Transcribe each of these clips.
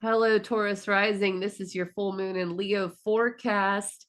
Hello, Taurus rising. This is your full moon in Leo forecast.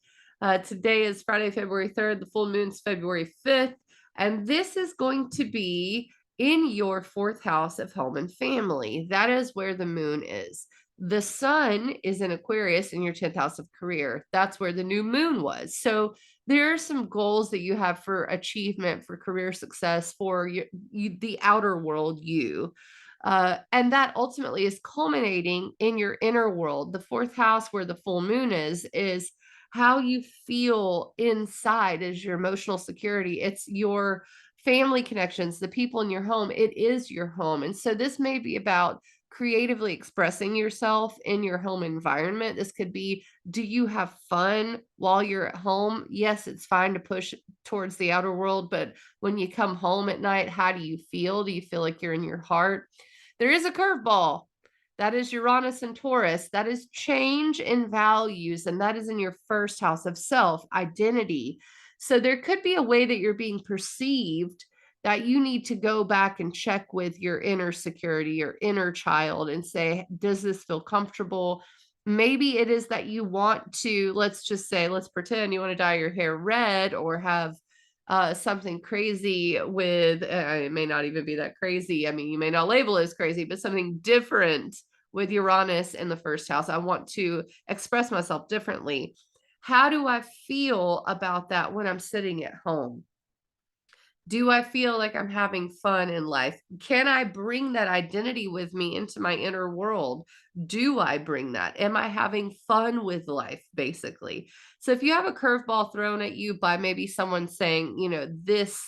Today is Friday, February 3rd. The full moon's February 5th. And this is going to be in your fourth house of home and family. That is where the moon is. The sun is in Aquarius in your 10th house of career. That's where the new moon was. So there are some goals that you have for achievement, for career success, for the outer world, you. And that ultimately is culminating in your inner world. The fourth house, where the full moon is how you feel inside, is your emotional security. It's your family connections, the people in your home. It is your home. And so this may be about creatively expressing yourself in your home environment. This could be, do you have fun while you're at home? Yes, it's fine to push towards the outer world, but when you come home at night, how do you feel? Do you feel like you're in your heart? There is a curveball. That is Uranus and Taurus. That is change in values, and that is in your first house of self, identity. So there could be a way that you're being perceived that you need to go back and check with your inner security, your inner child, and say, does this feel comfortable? Maybe it is that you want to, let's just say, let's pretend you want to dye your hair red or have something crazy with, it may not even be that crazy. I mean, you may not label it as crazy, but something different with Uranus in the first house. I want to express myself differently. How do I feel about that when I'm sitting at home? Do I feel like I'm having fun in life? Can I bring that identity with me into my inner world? Do I bring that? Am I having fun with life, basically? So if you have a curveball thrown at you by maybe someone saying, this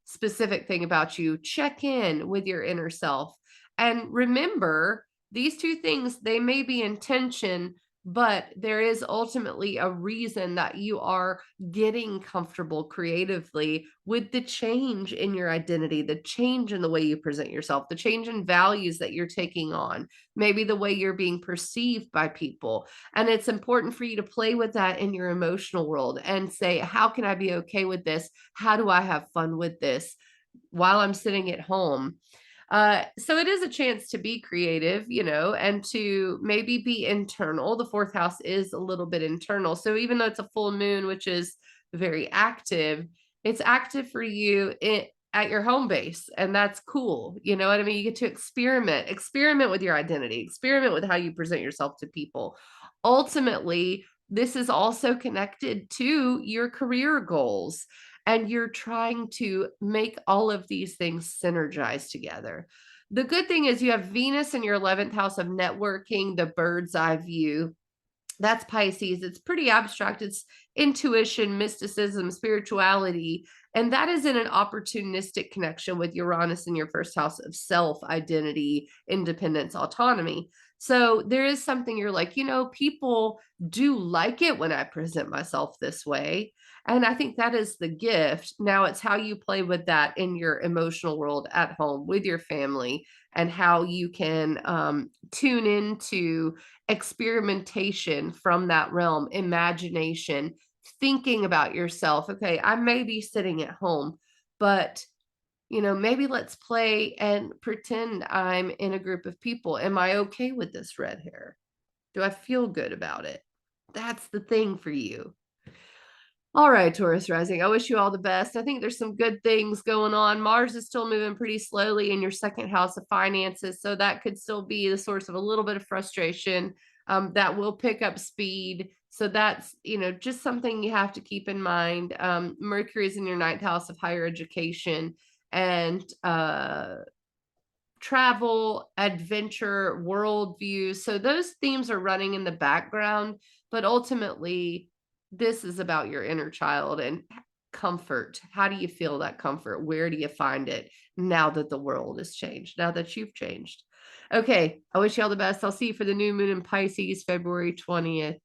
specific thing about you, check in with your inner self. And remember, these two things, they may be in tension, but there is ultimately a reason that you are getting comfortable creatively with the change in your identity, the change in the way you present yourself, the change in values that you're taking on, maybe the way you're being perceived by people. And it's important for you to play with that in your emotional world and say, how can I be okay with this? How do I have fun with this while I'm sitting at home? So it is a chance to be creative, and to maybe be internal. The fourth house is a little bit internal. So even though it's a full moon, which is very active, it's active for you at your home base. And that's cool. You know what I mean? You get to experiment with your identity, experiment with how you present yourself to people. Ultimately, this is also connected to your career goals, and you're trying to make all of these things synergize together. The good thing is you have Venus in your 11th house of networking, the bird's eye view. That's Pisces. It's pretty abstract. It's intuition, mysticism, spirituality. And that is in an opportunistic connection with Uranus in your first house of self, identity, independence, autonomy. So there is something you're like, people do like it when I present myself this way. And I think that is the gift. Now it's how you play with that in your emotional world at home with your family, and how you can tune into experimentation from that realm, imagination, thinking about yourself. Okay, I may be sitting at home, but maybe let's play and pretend I'm in a group of people. Am I okay with this red hair? Do I feel good about it? That's the thing for you. All right, Taurus rising. I wish you all the best. I think there's some good things going on. Mars is still moving pretty slowly in your second house of finances, so that could still be the source of a little bit of frustration. That will pick up speed. So that's, just something you have to keep in mind. Mercury is in your ninth house of higher education and travel, adventure, worldview. So those themes are running in the background, but ultimately, this is about your inner child and comfort. How do you feel that comfort? Where do you find it now that the world has changed, now that you've changed? Okay, I wish you all the best. I'll see you for the new moon in Pisces, February 20th.